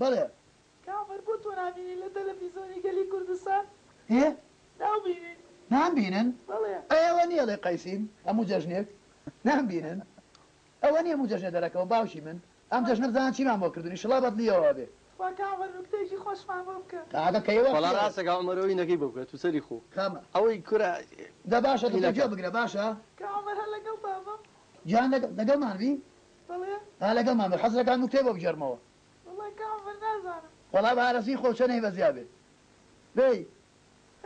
بەڵێ کامەر بۆ تۆ نامبینی لە تەلەڤیزۆنی گەلی کوردستان هێ نامبینین نامبینن بەڵێ ئەوە نییە لێ قەیسیم هەموو جەژنێک نامبینن ئەوە نییە هەموو جەژنێ دەرەکەەوە باوشی من ئەم جەژنە بزانان چیمان بۆ کردنی شڵا بەدلیەوە بێ وا کامەر نوکتەیەکی خۆشمان بۆ بکە تاگەکەیەوە وەڵا ڕاستەکە عومەرەوەی نەکەی بۆ بکات تو سەری خۆ کامە ئەوەی کورە دە باشە دەجێ بگرە باشە کامەر هەر لەگەڵ بابم جان لەگەڵمانبی بەڵێ ها لەگەڵمان بێ حەزەکان نوکتێ بۆ بجەرمەوە وڵای کامەر نازانم وەڵا بە هەرەسی خۆچە نەی بەزیا بێ بێی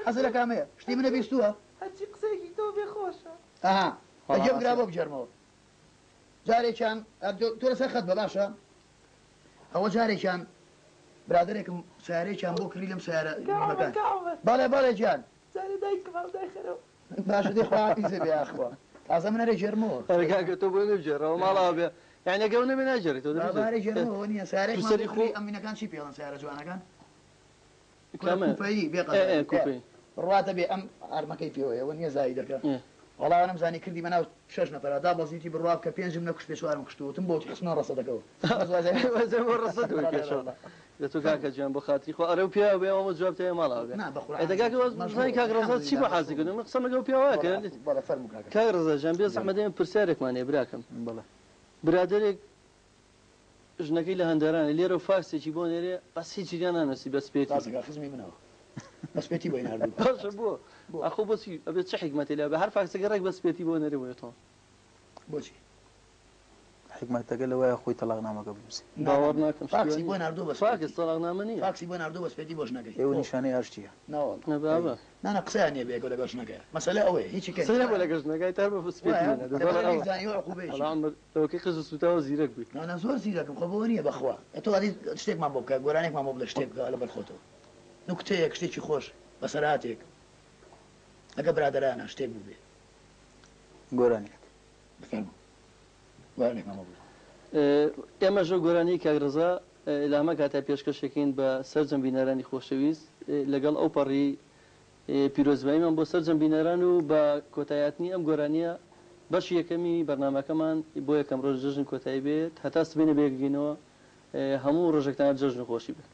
حەزە کامەیە شتی منە بیستووە هەرچی قسێکی تۆ بێ خۆشە ئاها دەجێ بگرا بۆ بجەرمەوە جارێکیان تۆ لەسەر خەت بە باشە ئەوە جارێکیان برادێکم سیارێکیان بۆ کردی لەم سیارە کامەر بەڵێ بەڵێ گیان جارێ دایکم هەڵدای خەرەوە باشە دێ خواپیزە بێ ئاخوا تازە منەرێ ژێرمەوە ئەرگاکە تۆ بۆ نەبجێڕەوە ماڵەوە بێ یعنی ئەگەو نەبێ ناجێڕی تۆ بابارێ ژێرمەوە نییە سیارێک تو سەری خۆ ئەمینەکان چی پێڵن سیارە جوانەکان کامە کوپەیی بێ کوپەی ڕاتە بێ ئەم ئارمەکەی پێوە ئەوە نییە زایی دەکە وەڵاوە نەمزانی کردی بەناو 6 نەفەردا بەزیتی بڕوا کە پێنجم نەکوشت پێ چوارم کشتوتم بۆ حسنە ڕەسە دەکەوە لە تۆ کاکە گیان بۆ خاتری خۆ ئەرە و پیا بێ ئەوە جواب تێ ماڵاوە دەگاکە زای کاک ڕەزات چی بۆ حازی کردن من قسەم لەگەڵ پیاوەیە کاک ڕەزا ژیان بێ زەحمەدەیە پرسیارێکمان هەیە براکەم برادێک ژنەکەی لە هەندێرانە لێرە و فاکسێکی بۆ نێرێ بەس هیچ جیان نانووسی بەس پێێتی خزمی منەوە بەسپێتی بۆی نردوو باشە بۆ ئەخۆ بۆچی ئەبێت چه حکمەتی لە بە هەر فاکسەکە ڕێک بەسپێتی بۆ نەرێ بۆێتەوە بۆچی حکمەتەکە لەوەیە خۆی تەلاقنامەکە بنووسی باوەڕ ناکەم فاکسی بۆ نردوو بەس فاکس تەلاقنامە نییە فاکسی بۆ نردوو بەسپێتی بۆش نەکەی ئێوە نیشانەی هەرچیە نەبابە نانە قسەیان نیە بێگە لەگەڵ ژنەکەیە مەسەلە ئەوەیە هیچی کە سەیە بۆ لەگەڵ ژنەکەی تار بە سپێتی قز سوتاوە زیرەک بوویت نانە زۆر زیرەکەم خۆ بۆ نییە بەخوا تۆ ئەدی شتێکمان بۆ بکە گۆرانێکمان بۆ لە شتێک بکە لە بەرخۆتەوە نوکتەیەک شتێکی خۆش بەسەراتێک ئەگە برادرانە شتێک بوو بێ گۆرانێک بفەرمو گۆرانێکمان بۆ ئێمە ژۆ گۆرانی کاگرزا لامە کاتا پێشکەشەکەین بە سەرجەم بینەرانی خۆشەویست لەگەڵ ئەو پەڕی پیرۆزباییمان بۆ سەرجەم بینەران و بە کۆتایاتنی ئەم گۆرانیە بەش یەکەمی بەرنمەکەمان بۆ یەکەم ڕۆژ جژن کۆتایی بێت هەتا سبێنە بێگەینەوە هەموو ڕۆژێکتان جژن خۆشی بێت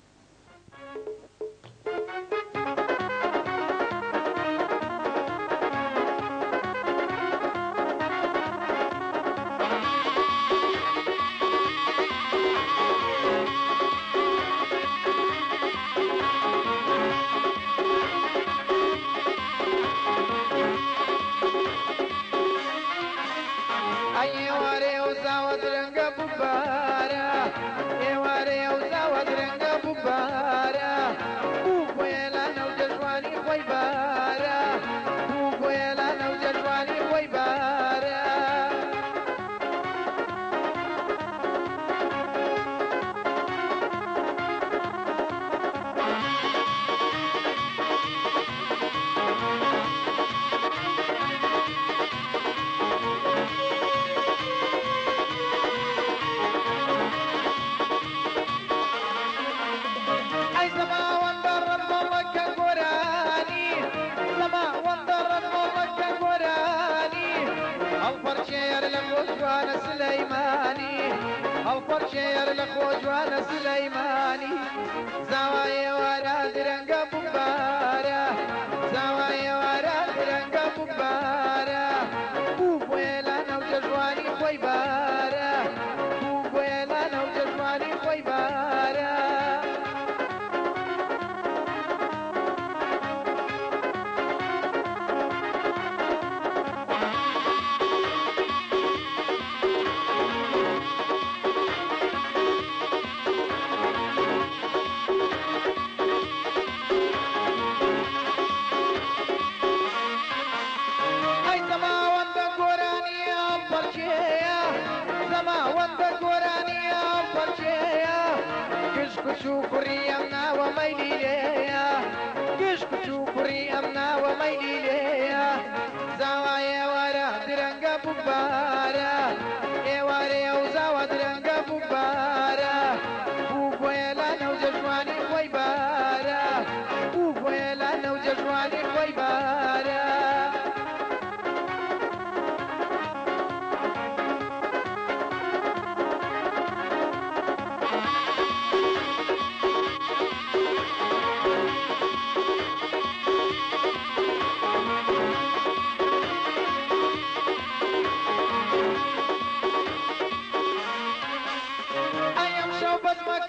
شێر لە خۆ جوانە سلەیمانی زاوایە وارە درەنگە بمبارە زاوایە وارە درەنگە بمبارە بوو بۆیە لە نەو جەژوانی خۆی بارە بوو بۆیە لە نەو جەژوانی خۆی بارە شوكري أمنا وميلي ليا كشك شوكري أمنا وميلي ليا زوايا ورا درنگا ببارا ايواري او زوا درنگا ببارا بوبويلا نو جشواني خوي بارا بوبويلا نو جشواني خوي بارا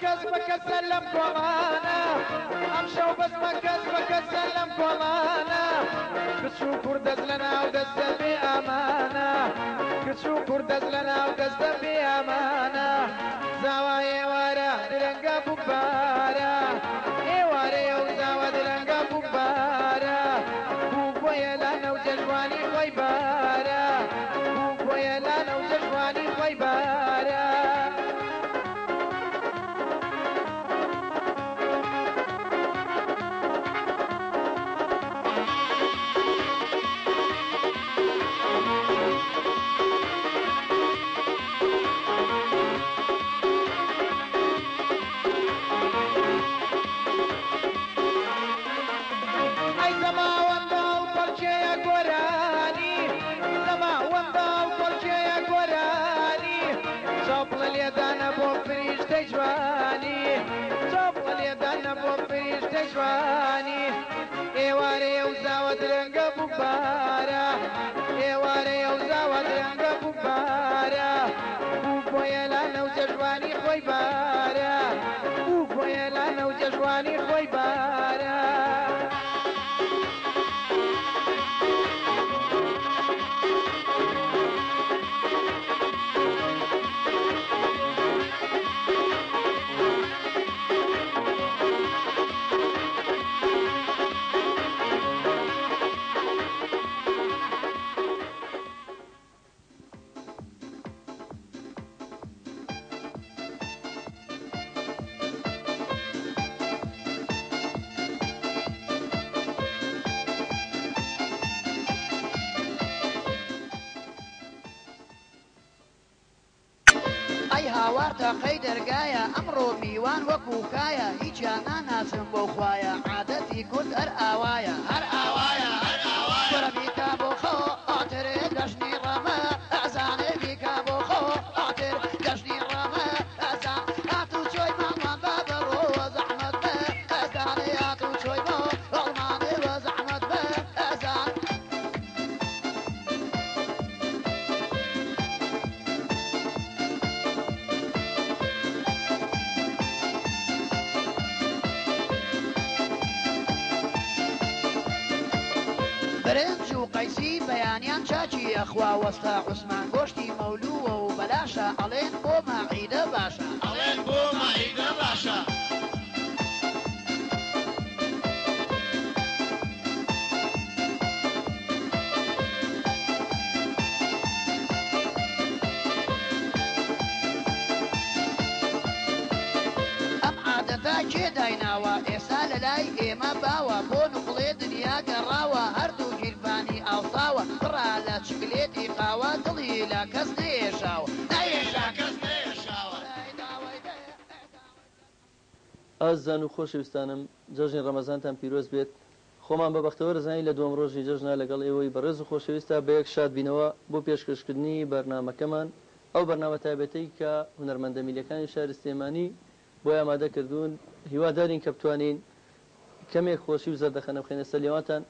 کەس بە کەسە لەم کۆڵانە ئەم شەو بەس بە کەس بە کەسە لەم کۆڵانە کچ و کوڕ دەست لە ناو دەستە بێ ئامانە کچ و کوڕ دەست لە ناو دەستە بێ ئامانە زاوا ئێوارە درەنگە بووبارە ئێوارەیە و زاوا درەنگە بووبارە بوو بۆیە لە نەو جەژوانی خۆی بارە بوو بۆیە لە نەو جەژوانی خۆی بارە جوانی ئێوارەیە و زاوە درەنگە بووبارە ئێوارەیە و زاوە درەنگە بووبارە بوو بۆیە لە نەو جەژوانی خۆی بارە بوو بۆیە لە نەو جەژوانی خۆی بارە هاوارتەقەی دەرگایە ئەمڕۆ میوان وەکوکایە هیچیان ناناسم بۆ خوایە عادەتی کورد هەر ئاوایە هەر ئاوایە وەرە بیکا بۆ خۆ ئاتر گەشتنی ڕەمە ئەزانێ بیکا بۆ خۆ ئاتر گەشتنی ڕەمە ئەزان هاتوو چۆی ماڵمان بە بەڕۆ زەحمەت بە ئەزانێ هاتوو چۆی بۆ هەڵمانێ بە زەحمەت بە ئەزان برنج و قەیسی بەیانیان چاچی ئەخوا وەستا عوسمان گۆشتی مەولووە و بەلاشە ئەڵێن بۆ ماعیدە باشە ئەڵێن بۆ ماعیدە باشە ئەم عادەتە کێ دایناوە ئێستا لە لای ئێمە باوە بۆ نوقڵێ دنیا گەڕاوە هەردوو گیرفانی ئاوساوە پڕا لە چکلێتی قاوە دڵی لە کەس نێشاوە نەیێشا کەس نێشاوە ئازان و خۆشەویستانم جەژنی ڕەمەزانتان پیرۆز بێت خۆمان بە بەختەوە دەزانین لە دووەم ڕۆژی جەژنا لەگەڵ ئێوەی بەڕێز و خۆشەویستە بە یەک شاد بینەوە بۆ پێشکەشکردنی بەرنامەکەمان ئەو بەرنامە تایبەتەی کە هونەرمەندە میلەکانی شاری سلێمانی بۆ ئامادە کردوون هیوادارین کە بتوانین کەمێک خۆشی و زەردەخەنە بخێنە سەلیماتان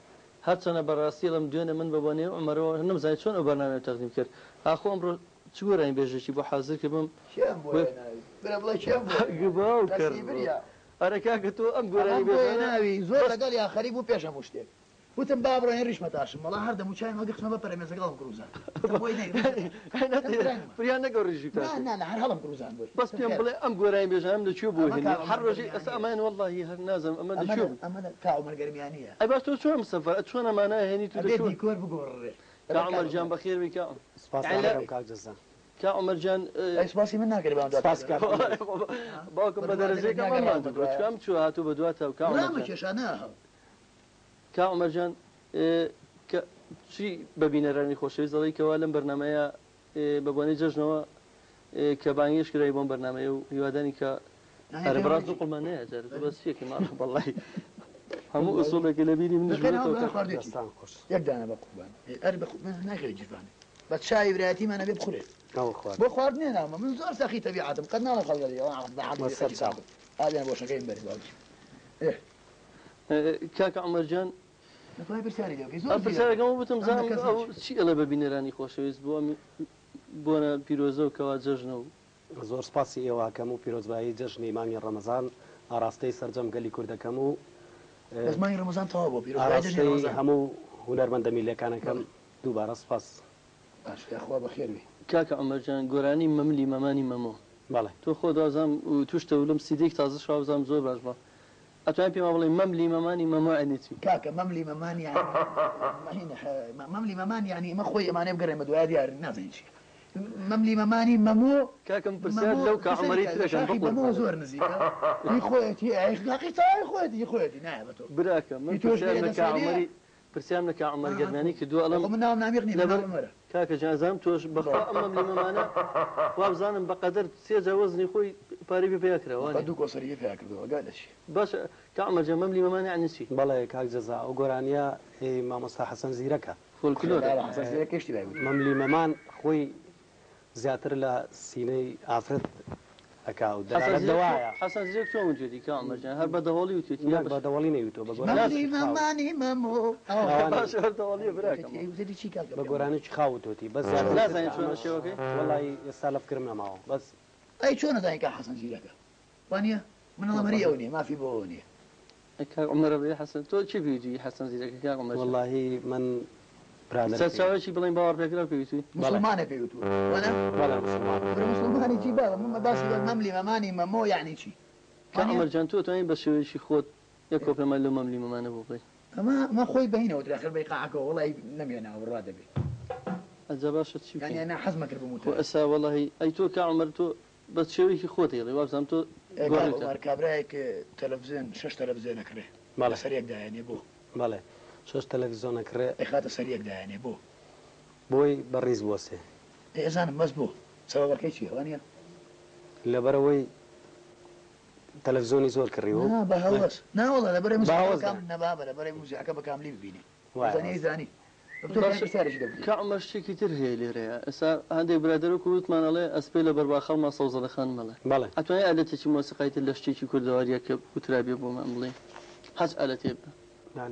هەرچەنە بەڕاستی لەم دوێنە من بەبوونێ عمەرەوە نەمزانێت چۆن ئەو بەرنامە تەقدیم کرد ئاخۆ ئەمڕۆ چ گۆرانی بێژێکی بۆ حازر کردم ئەرە کاکە تۆ ئەم گۆرانی ناوی زۆر لەگەڵ یاخەری بوو پێشە بۆ شتێک وتم با بڕۆین ڕیشمە تاشم وڵا هەردەم و چای مەگەخمە بە پەرەمێزەکەڵم گروزان پریان نەگەڕ ڕیژی هەر هەڵم گروزان بووی بەس پێم بڵێ ئەم گۆرانی بێژانم لەکوێ بوو هێنی هەر ڕۆژی ئەسا ئەمان وەڵڵاهی هەر نازم ئەمە لەکوێ بوو ئەمە کاومەرگەرمیانیە ئەی باش تۆ چۆن مسەفەر چۆن ئەمانە هێنی تو دەبێتی کۆر بگۆڕێ کا عومەرجان بەخێر بی کا کا عومەرجان سپاسی من ناکرێ باوکم بە دەرەجەیەکە مەمان چکام چوو هاتوو بە دواتەوە کا عومەرجان کێشانە کا عومەرجان چی بەبینەرانی خۆشەویست دەڵی کەوا لەم بەرنمەیە بە بۆنەی جەژنەوە کە بانگێش کرای بۆم بەرنمەیە و هیوادانی کە هەرە بەڕاست و قوڵمان نەیە جارە بەس یەکی ماڵ بەڵی هەموو ئوسوڵێکی لە بیری منیش یەک دانە بە قوبان ئەر ناخێت جیرفانێ بە چای برایەتیمانە بێ بخورێت بۆ خواردنێ نامە من زۆر سەخی تەبیعەتم قەت ناڵە خەڵگەریان بۆشەکەی بەری باوکی کاکە عومەرجان پرسیارەکەم بتم زانم ئەو چی ئەڵێ بە بینەرانی خۆشەویست بۆنە پیرۆزە و کەوا جەژنە و زۆر سپاسی ئێوەکەم و پیرۆزبایی جەژنی مانگی ڕەمەزان ئاراستەی سەرجەم گەلی کوردەکەم و دەزمانی ڕەمەزان تەواو بۆ ئاراستەی هەموو هونەرمەندە میلەکانەکەم دووبارە سپاس. خوا بەخێروی. کاکە عومەرجان گۆرانی مەملی مەمانی مەمۆ بەڵێ تۆ خۆ دازام و توشتە ولم سیدێک تازە شازام زۆر باش بە ئەتوان پێم بڵێ مەملی مەمانی مەمۆ ئەنێتی کاکە مەملی مەمان یعنی مەملی مەمان یعنی ئەمە خۆی ئەمانەی بگەڕێمە دوای دیار نازانین چی مەملی مەمانی مەمۆ کاکەم پرسیار لەو کە عومەری ترەکەن بەمۆ زۆر نزیکە خۆیەتی ئاقیتای خۆیەتی نایە بە تۆ براکە من پرسیام لە کە عومەر گەرمانی کردووە ئەڵەم من ناوم نامیقنی لەبەرمەرە کاکە جازام تۆش بەخوا ئەم مەملی مەمانە وا بزانم بەقەدەر سێجا وەزنی خۆی پارەی پێ کراوە دوو کۆسەری پێ کردەوە گالەشی باش کە عومەرجان مەملی مەمانی یعنی چی بەڵێ کاک جەزا ئەو گۆرانیە مامۆستا حەسەن زیرەکە فۆلکلۆرە کشتی مەملی مەمان خۆی زیاتر لە سینەی ئافرەت ئەکا و دەوایە حەسەن زیرەک چۆن وجودی کە عومەرجان هەر بە دەوڵی وتێتی یا بە دەوڵی نەیوتۆ بە مەملی مەمانی مەمۆ باش هەر دەوڵیە براکەم بە گۆرانێکی خاوتۆتی بەس نازانین چۆنە شێوەکەی وەڵی ئێستا لە فکرم نەماوە بەس ئەی چۆن نەزانین کە حەسەن زیرەکە وانە منەڵەمەری ئەو نییە مافی بۆ نییە عمر بێ حەسەن تۆ چی پێویستی حەسەن زیرەکە کاک عومەر وەڵاهی من سەرچاوێکی بڵێن باوەڕ پێکرا پێویستی مسلمانە پێوتوە مسلمانی چی باە من باسی مەملی مەمانی مەمۆ یعنی چی کە عومەرجان تۆ توانین بە شێوەیەکی خۆت یەک کۆپەمەل لەو مەملی مەمانە بۆ بڵێ ئەمە خۆی بەینەوە داخل بەی قاعەکەەوە وڵی نەمێناوە ڕوا دەبێت ئەجا باشە چی یعنی حەزمە کرد بموت ئەسا وەڵی ئەی تۆ کە عومەر تۆ بە شێوەیەکی خۆت هێڵی وابزانام تۆ کابراایك تەلەڤزیۆن 6 تەلەڤزیۆنەکرێ لە سەرێکدایانێ بۆ بەڵێ 6 تەلەڤیزیۆنەکرێ خاتە سەرێکدایانێ بۆ بۆی بەڕیز بۆسێ ئێزانم مەز بۆ سەبەکەی چی وانە لەبەرەوەی تەلەڤزیۆنی زۆر کڕیەوە بە هەوەس ناوەڵە لەبەرەی موزیکەکەم نەبابە لەبەرەی موزیکەکە بە کاملی ببینی زانی کە عومەر شتێکی تر هەیە لێرەیە ئێستا هەندێک برادەرە وتمانەڵێ ئەسپێ لە بەرباخەڵما سەوزەڵەخان مەڵێ بەڵێ ئەتوانێت ئالەتێکی مۆسیقایتر لە شتێکی کوردەواریە کە وترابێ بۆمان بڵێ هەچ ئالەتێ بە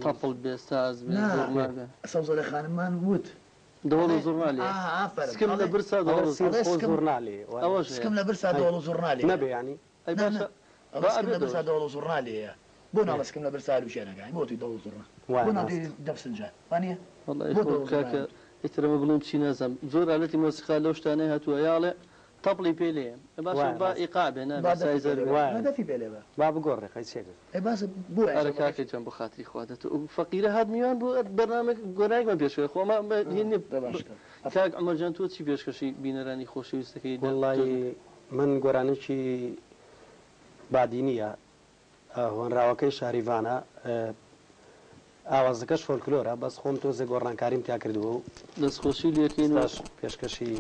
تەپڵ بێ ساز بێ زۆرما بێ سەوزەڵەخانمان وت دەوڵ و زۆرنالی سکم لە برسا زۆرنالی سکم لە برسا دەوڵ و زۆرنالی نەبێ ینی لە برسا دەوڵ و زۆرنالیەیە بۆ ناڵسکم لە برسا وشێنەکانی بۆ توی دەوڵ و زۆرنا بۆ ناوی دەفسنجان وانە کاکە ئیترەمە بڵم چی نازم زۆر ئالەتی مۆسیقا لەو شتانەی هاتووە یاڵێ تەپڵی پێ لێ باشە با ئیقا بێ نابێ بێ با بگۆڕێ قەی چێک بۆ ئەرە کاکە جەم بۆ خاتری خوادەت و فەقیرە هات میوان بۆ بەرنامێک گۆرایکمان پێشوێ خۆمە کاک عومەرجان تۆ چی پێشکەشی بینەرانی خۆشەویستەکەی وەڵڵی من گۆرانێکی بادینیە هۆنراوەکەی شاریڤانە ئاوازەکەش فۆلکلۆرە بەس خۆم تۆزێ گۆڕانکاریم تیا کردووە و دەستخۆشی لەکەین پێشکەشی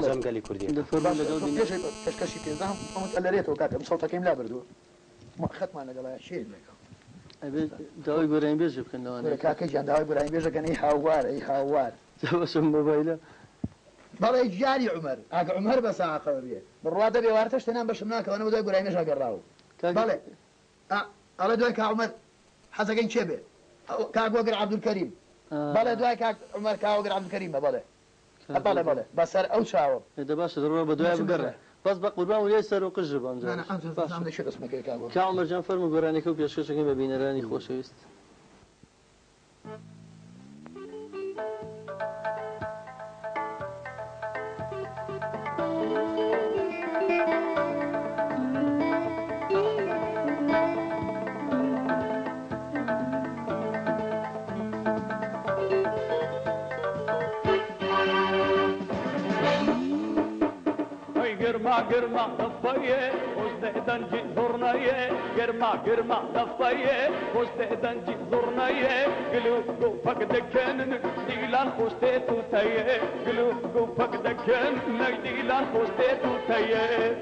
جەمگەلی کوردی پێشکەشی پێزام لەرێتەوە کاکە سەڵتەکەیم لا بردووە خەتمان لەگەڵای شێر داوای گۆرانی بێژە بکەنەوە کاکە گیان داوای گۆرانی بێژەکەن ئەی هاوار ئەی هاوار بەشم مۆبایلە بەڵێ جاری عومەر ئاگە عومەر بە ساقەوە بێ بڕوا دەبێ وارتەش تێنان بەشم ناکەوەنەوە دوای گۆرانی بێژە گەڕاوە بەڵێ ئەڵێ دوای کا عومەر حەزەکەین چێ بێ کاک وەگەر عەبدولکەریم بەڵێ دوای کاک عومەر کا وەگەر عەبدولکەریمە بەڵێ بەڵێ بەڵێ بەسەر ئەو چاوە باشە دەڕۆ بە دوای بگەڕێ بەس بە قوربان و لێ سەر و قژ بەم کا عومەرجان فەرمو گۆرانێکە و پێشکەشەکەی بە بینەرانی خۆشەویست گرما دفایه خوش دنجی زورنایه گرما دفایه خوش دنجی زورنایه گلو گو پک دکن دیلان خوش تو تایه گلو گو پک دکن دیلان خوش تو تایه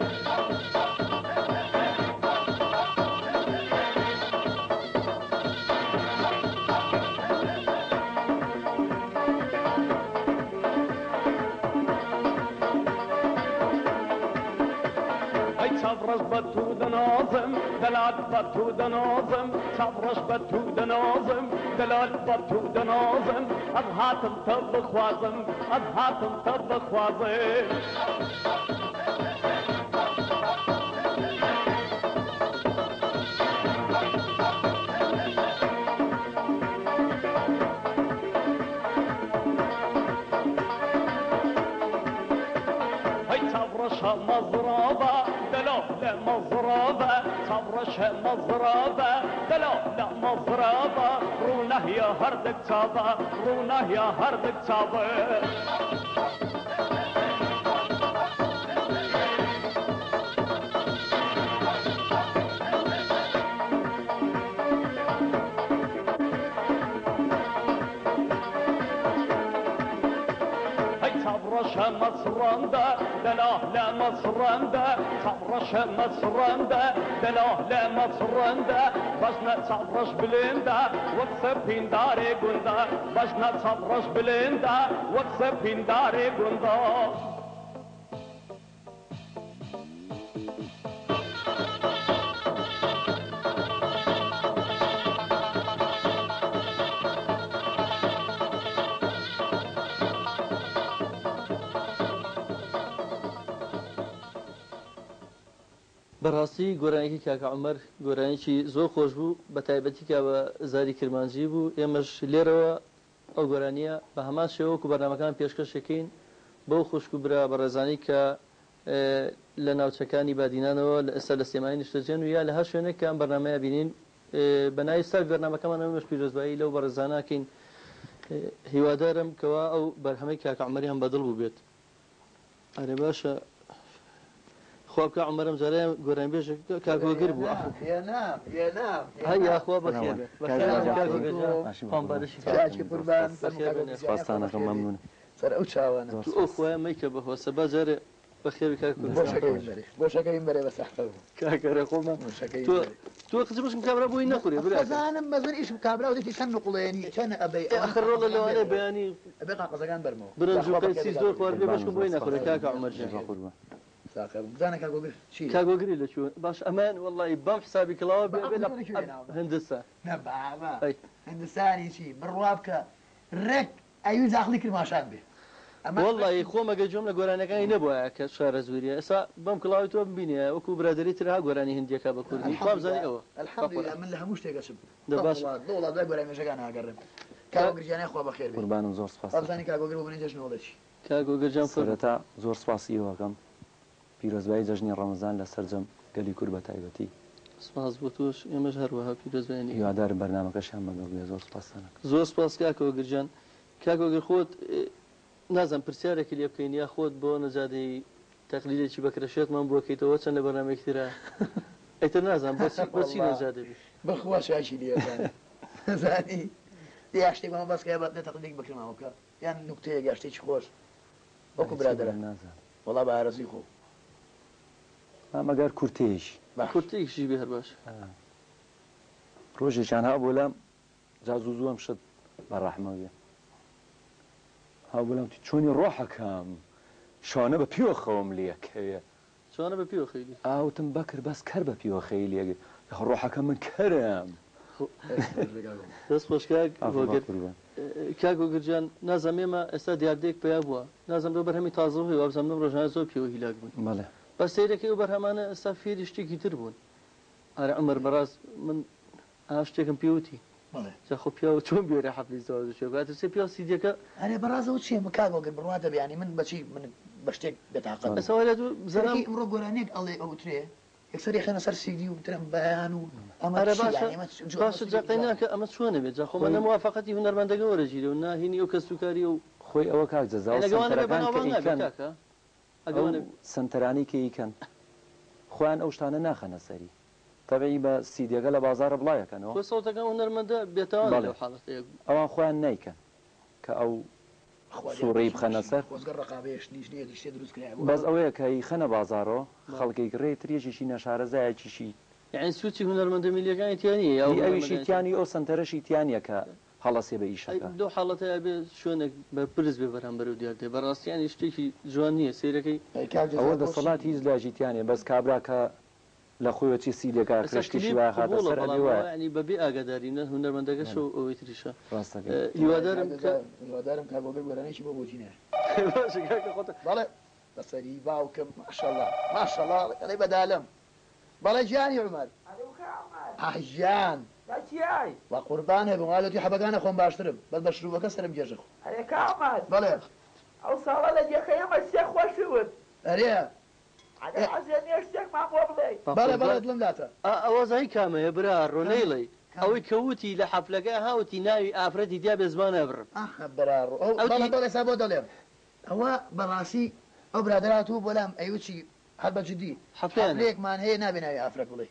صبرش بتو دنازم دلال بتو دنازم صبرش بتو دنازم دلال بتو دنازم از هاتم تب خوازم از هاتم تب خوازم صبرش مضربة دلالة مضربة رونه يا هردك تابا رونه يا هردك تابا صبرش مصرنده دلاله مصرنده صبرش مصرنده دلاله مصرنده باشنا صبرش بلنده وكسبين داري قنده باشنا صبرش بلنده وكسبين داري قنده بەڕاستی گۆرانێکی کاکە عومەر گۆرانێکی زۆر خۆش بوو بە تایبەتی کە بە زاری کرمانجی بوو ئێمەش لێرەوە ئەو گۆرانیە بە هەمان شێوەکو بەرنامەکان پێشکەشەکەین بەو خوشک و برا بە ڕێزانی کە لە ناوچەکانی بادینانەوە لە ئێستا لە سێمایی نیشتەجێن و یا لە هەر شوێنێک کە ئەم بەرنامەیە بینین بە ناوی سەر بەرنامەکەمان ئەمەش پیرۆزبایی لەو بەڕێزاناکەین هیوادارم کەوا ئەو بەرهەمەی کاکە عومەری هەم بەدڵ بوو بێت ئەرێ باشە خوابك عمرم زريم قرن بيش كاكو قرب يا نام يا نام هيا اخوا بخير كاكو قام بارش شاكي قربان خواستانە مەمنون سر او چاوانا اخوا ميك به سبا زر بخير كاكو بوشكاين بري بس احفظ كاكو رقوما تو خزبش مكابرا بوين نخوري بلا زانم مازن ايش مكابرا وديتي سن نقوليني كان ابي اخر والله لو انا بياني ابي قزقان برمو برنجو قيسيس دور خوار باش بوين نخوري كاكو عمر جان زانك اقول شيء كاكو قري لك باش امان والله بام حسابي كلاوب هندسه نبا هندساني شيء بروابك رك ايو داخلي كل ما شاب به والله خو ما جمله قرانەکانی نەبووە کە شارە زوریە ئێستا بەم کڵاوی تۆ ببینێ وەکو برادری ترها گۆرانی هندیەکە بە کوردی خۆبزانانی ئەوە الحمدلله من لە هەموو شتێکەشم دڵا دوای گۆرانی مێژەکان ئاگەڕێم کاگوگرجانەی خوا بەخێر بێت قوربانم زۆر سپاس بەزانی کاگوگر بۆ بنێ جەژنەوەڵەکی کاگۆگرجان سەرەتا زۆر سپاسی ئێوەکەم پیرۆزبایی جەژنی ڕەمەزان لە سەرجەم گەلی کورد بە تایبەتی سپاس بۆ تۆش ئێمەش هەروەها پیرۆزبانی هیوادارم بەرنامەکەشیان بەگەڵ بێ زۆر سپاسانە زۆر سپاس کاکۆگرجان کاکۆگر خۆت نازم پرسیارێکی لێ بکەین یا خۆت بۆ نەجادەی تەقلیدێکی بەکرەشێتمان بۆکەیتەوە چەند لە بەرنامێکترا ئەیتر نازانم بۆچی نەجادەبی بەخوا شاشی لێ زانی یا شتێکمان بەسکای بەت تەقلیدێک بکرمەوەکە یان نوکتەیەک یا شتێکی خۆش وەکو برادەرە نازانم وەڵا بە ئارەزی خۆ مەگەر کورتێژی کورتێکیشی بێ هەر باش ڕۆژێکیان هەبوو لەم جازوزووەم شت بە ڕەحمەویە هەبوو لەم چۆنی ڕۆحەکەم شانە بە پیۆخەوەم لێکەوێ چۆنە بە پیۆ خەیلی ئاوتم بەکر بەس کەر بە پیۆخەی لێگە ڕۆحەکە من کەرم دەست خۆش کاگۆگرجان نازەم ئێمە ئێستا دیاردەیەک پیا بووە نازەم دۆ بەرهەمی تازەوەی وابزانم ڕۆژانە زۆر پیەوە هیلاک بوون بەڵێ بە سیرەکەی و بەرهەمانە ئێستا فێری شتێکی تر بوون ئارە عومەر بەڕاز من شتێکم پێوتی خۆ پیاوە چۆن بێرە حەفلی زۆرچێکاتە سێ پیا سیدەکە ئەرێ بەڕازەوە چێ مکاگۆگر بڕواتە بیانی من بەچی من بە شتێک بێتاقەت ئەسەوالێت و زەرام ئەمڕۆ گۆرانێک ئەڵێ ئەوترێ یەکسەری خێنە سەر سیدی و ترم بەیان و ئەمە باشە جاقیناکە ئەمە چۆنە بێت جا خۆمە نەموافەقەتی هونەرمەندەکە وەرەگیرە و ناهینی ئەو کەسوکاری و خۆی ئەوە کاک جەزا سنتەرانی کە ئیکەن خۆیان ئەو شتانە ناخەنە سەری تەبعی بە سیدیەکە لە بازارە بڵایەکەنەوە سەوتەکە هونەرمەندە بێتەوە لەو حاڵەتەیە ئەوان خۆیان نیکەن کە ئەو سوڕی بخەنە سەر بەس ئەوەیە کە خەنە بازارەوە خەڵکی گڕێ ترێژیشی نەشارەزایەکیشی یعنی سوچی هونەرمەندە میلیەکانی تیانی ئەویشی تیانی ئەو سەنتەرەشی تیانە کە هەڵەسێ بە ئیشەکە دو حاڵەتەیە بێ شوێنێک بە پرس بێ بەرامبەر و دیاردێ بەڕاستیانی شتێکی جوان نییە سیرەکەی ئەوە دەسەڵات هیچ لاژیتیانێ بەس کابرا کە لە خۆیەتی سیلێکا خشتیشی وایە ینی بەبێ ئاگادارینە هونەرمەندەکەش و ئەوەی تریشە هیوادارم کاگۆگر گۆرانێکی بۆ بۆچینە بەڵێ بەسەری باوکم ماشەڵڵا ماشەڵڵا ئەڵێ بەدالم بەڵێ گیانی عومەر ئاژیان و قوربان هەبم وادەتی حەبەکانە خۆم باشترم بەس بە شروعەکە سەرم گێژە خۆ ئەرێ کامات بەڵێ ئەو ساڵە لە جێخەیەمە سێ خۆشی وت ئەرێ ئەگەر حەزیان نییە شتێکمان بۆ بڵێ بەڵێ بەڵێ دڵم داتە ئەوە زای کامەیە برا ڕۆنەیڵی ئەوەی کەوتی لە حەفلەکە هاوتی ناوی ئافرەتی دیا بێ زمانە بڕم بەڵێ سا بۆ دەڵێم ئەوە بەڕاستی ئەو برادراتوو بۆ لام ئەیوچی هەر بە جدی حەفلەیەکمان هەیە نابێ ناوی ئافرەت بڵێ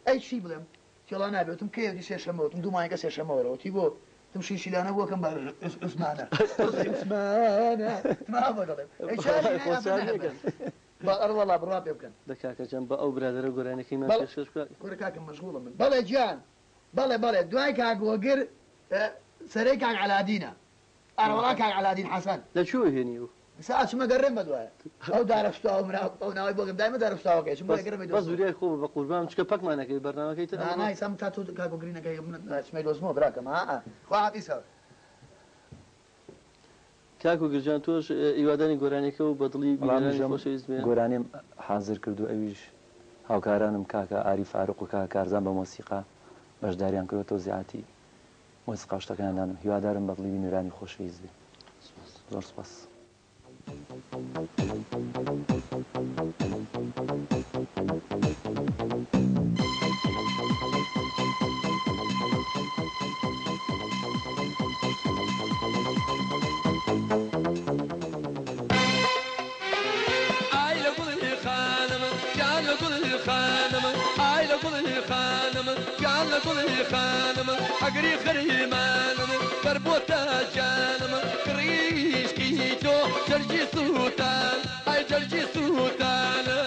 ئەی چی بڵێم تێڵا نابێتم کێوتی سێشەمەوتم دوو مایکە سێشەمەوەرەوەتی بۆ تم شیشیلانە بۆکەم بە عوسمانە بۆ دەڵێم ئەڕوەڵا بڕوا پێ بکەن دەکاکەجان بە ئەو برادرە گۆرانەکەیمان پێشکەش بکات گۆرە کاکەم مەشغوڵم من بەڵێ گیان بەڵێ دوای کاگۆگر سەرەی کاک عەلادینە ئەڕوەڵا کاک عەلادین حەسەن لەکوێ هێنی و ساچمە گەڕێم بەدوایە ئەو دارەشتاوە ئەو ناوی بۆگەم دایمە دارەشتاوەکەی بەس زوریای خۆ بە قوربان چکە پەکمانەکەی بەرنامەکەی تر نای سەم تا تۆ کاگۆگرینەکەی من سمەی دۆزمەوە براکەم خوا حەفیزە کاک و گرجان تۆش ئیوادانی گۆرانێکە و بەدڵی گۆرانیم حاضر کردو ئەویش هاوکارانم کاکە ئاری فارق و کاکە کارزان بە مۆسیقا بەشداریان کردوەوە زیاتی مۆسیقا شتەکانیانم هیوادارم بەدڵی بینەرانی خۆشەویست بێ زۆر سپاس ئەگری خەریمانم بەربۆتە جانم کڕیشکی تۆ جەرجی سووتان ئای جەرجی سووتانە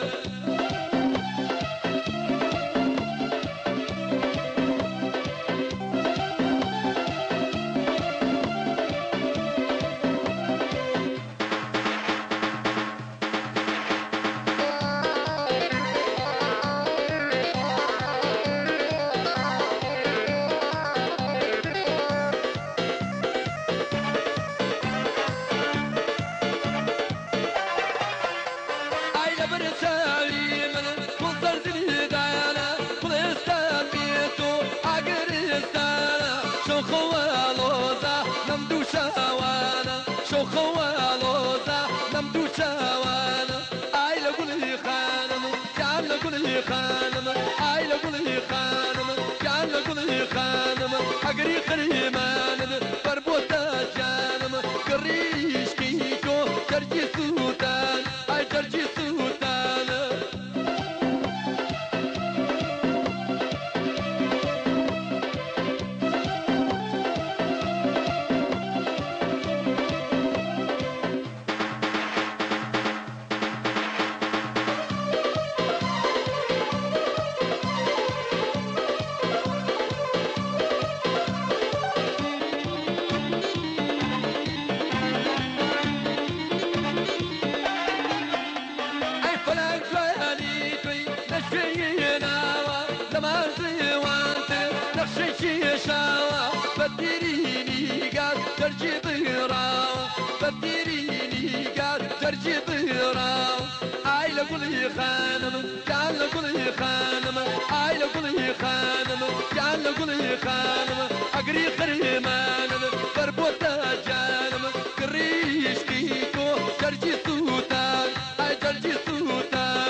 ئەگری خەریمانم بەربۆتە جانم کڕیشکی تۆ جەرجی سووتان ئای جەرجی سووتانە خانم جان لقولي خانم آي لقولي خانم جان لقولي خانم أقري خريمانم بربوتا جانم كريش كيكو جرجي سوتان آي جرجي سوتان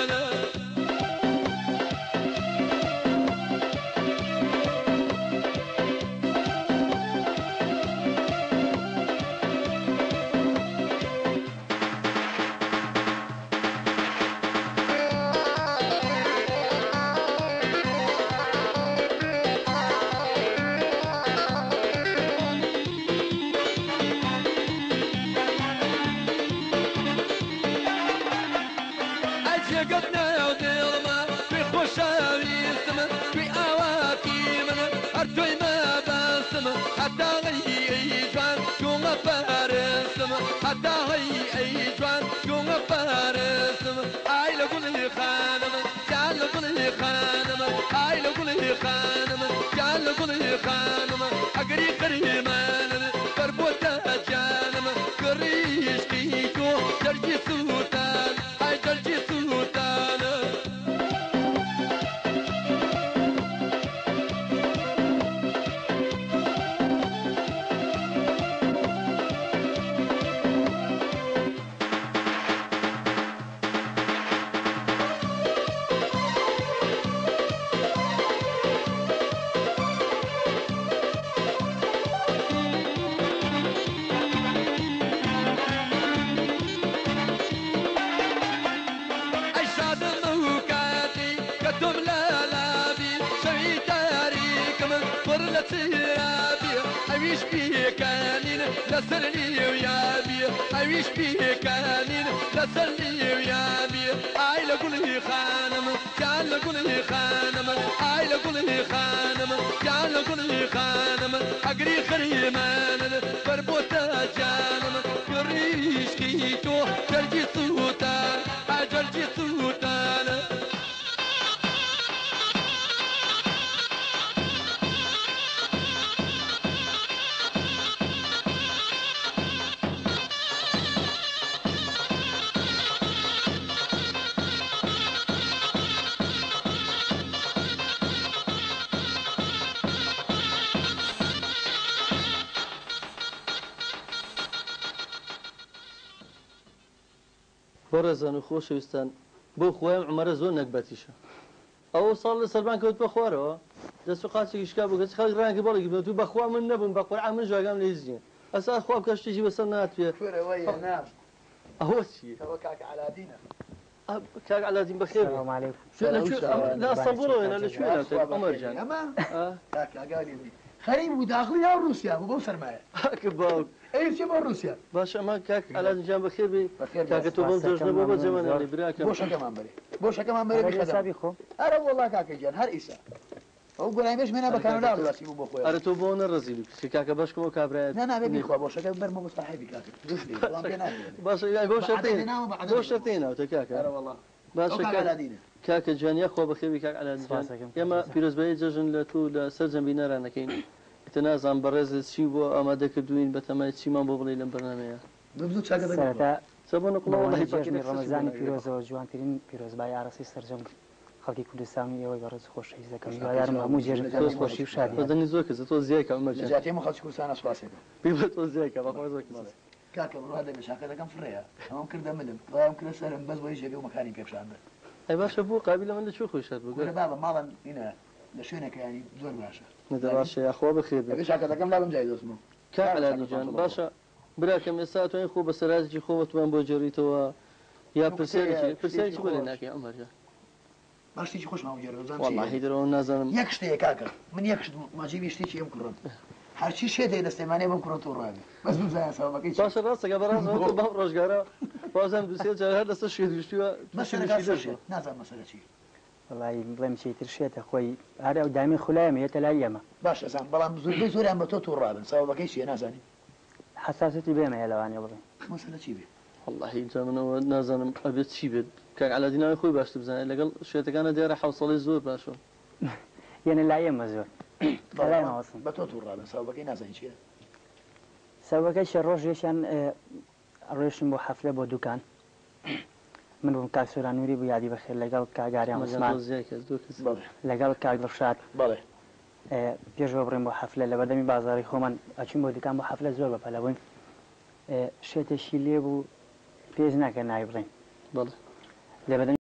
حتى هي أي جوان يوم فارسم آي لقولي خانم جان لقولي خانم آي لقولي خانم جان لقولي خانم أقري خريمان بربوتا جانم كريش كيكو جرجي سوتان آي جرجي سوتان ئەویش پیکانین لەسەرنی و یابی ئەویش پیکانین لەسەرنی و یابی ئای لە گوڵی خانم جان لە گوڵی خانم ئای لە گوڵی خانم جان لە گوڵی خانم ئەگری خەریمانن بەربۆتە جانم گڕیشکی تۆ جەرگی سووتان ئاجەرگی سووتانە بەڕێزان و خۆشەویستان بۆ خۆیان عمەرە زۆر نەکبەتیشە ئەو ساڵ لە سەربان کەوت بە خوارەوە دەست و قاچێکی شکا بوو کەس خەڵک ڕانگە بەڵێکی بێت و بەخوا من نەبووم بە قورعان من ژاگام لە هیچ نییە ئەسا خوا بکە شتێکی بەسەر ناتوێ ئەوە چییە کاک علادین بەخێر لە ئەستەمبوڵەوە لەکوێ عومەرجان خەریب بوو داخلی ناو رووسیا بوو بەو سەرمایە باوک ئەی چێ بۆ رووسیا باش ئەمە کاک علادینجان بەخێر بێ کاکە تۆ بەم جۆژنە بۆ بە جەمەناڵی براکەم بۆشەکەمان بەرێ بۆشەکەمان بەرێ بخەدەبی خۆ ئەرە وەڵا کاکەجان هەر ئیسا ئەو گۆرایمێش مێنا بە کانەدا ڕاستی بوو بۆ خۆی ئەرە تۆ بۆ نەڕەزیلی کچی کاکە باشکەوە کابرایەت نابێ بیخوا بۆشەکە بەرمە بۆ ساحیبی کاکە باشە بۆ شەرتێناوتە کاکە باشە کاکە جوانیا خۆ بەخێوی کاک علادینجان ئێمە پیرۆزبایی جەژن لە تو لە سەر جەمبی نارانەکەین تە نازان بەڕێزت چی بۆ ئامادەکردوین بە تەمای چیمان بۆ بڵێ لەم بەرنامەیە ژێژنی ڕەمەزانی پیرۆزەوە جوانترین پیرۆزبای ئارەسی سەرجەم خەڵکی کوردستانی ئێوەی بەڕێز خۆشەویست دەکەم هیوادارم هەموو جێژن تۆز خۆشی و شادی بەدەنی زۆر کەس تۆ زیایکە ئەمەجاتێمە خەڵکی کوردستانە سواسێکە پێی بە تۆ زیایکە بەخوا زۆر کاکە بڕوا دەبێ شاکەتەکەم فرەیە ئەوم کردە مدم ڕایم کرد سەرم بەس بۆی ژێگە و مەکانی پێپشاندە ئەی باشە بوو قابل لە من لە چۆ خۆی شاد بوو گەرە بابە ماڵم اینە لە شوێنەکە ینی زۆر باشە نەدە باشە یاخوا بەخێر بێ شاکەتەکەم لابم جای دۆستمە کاک علادینجان باشە براکەم ئێستا توانین خۆ بە سەراتێکی خۆوەتوان بۆ جێڕیتەوە یا پرسیارێکی بۆ لێ ناکەی ئەمەرجان باشتێکی خۆشماوە جێڕۆزان والله دەرەوە نازانم یەک شتەیە کاکە من یەک شت ماجیبی شتێکی ئەم کوڕم هەرچی شێدەی دەستێمانێ بم کوڕەوە ڕابێ بەس بزانە سەبەکەی باشە ڕاستەکە بەڕاستەوە بەم ڕۆژگارە بازم دووسێ جار هەر دەستە شێدوشتیوە نازان مەسەلە چی وڵی بڵێم چیتر شێتە خۆی هەر ئەو دامی خولایەمە هێتە لای ئێمە باش ئەزان بەڵام زۆربەی زۆریان بە تۆ تووڕابن سەبەکەی چیە نازانی حساسەتی بێمە لەوانێ بڵێ مەسەلە چی بێ والله اینجا منەوە نازانم ئەبێت چی بێت کاک علادینەوەی خۆی باشتر بزانێت لەگەڵ شوێتەکانە دیارە حوسڵی زۆر باشە یعنی لای ئێمە زۆر بە تۆ تووڕابن سەبەکەی نازانی چیە سەبەکەی شە ڕۆژێشیان ڕێشم بۆ حەفلە بۆ دوکان من بووم کاک سۆرانووری بوو یادی بەخێر لەگەڵ کاگاریان عوسمان لەگەڵ کاک دڵشاد پێشەوە بڕێم بۆ حەفلە لە بەردەمی بازاڕی خۆمان ئەچین بۆ دوکان بۆ حەفلە زۆر بەپەلە بووین شێتێکی لێ بوو پێز ناکە نای بڵێن لە بەردەمی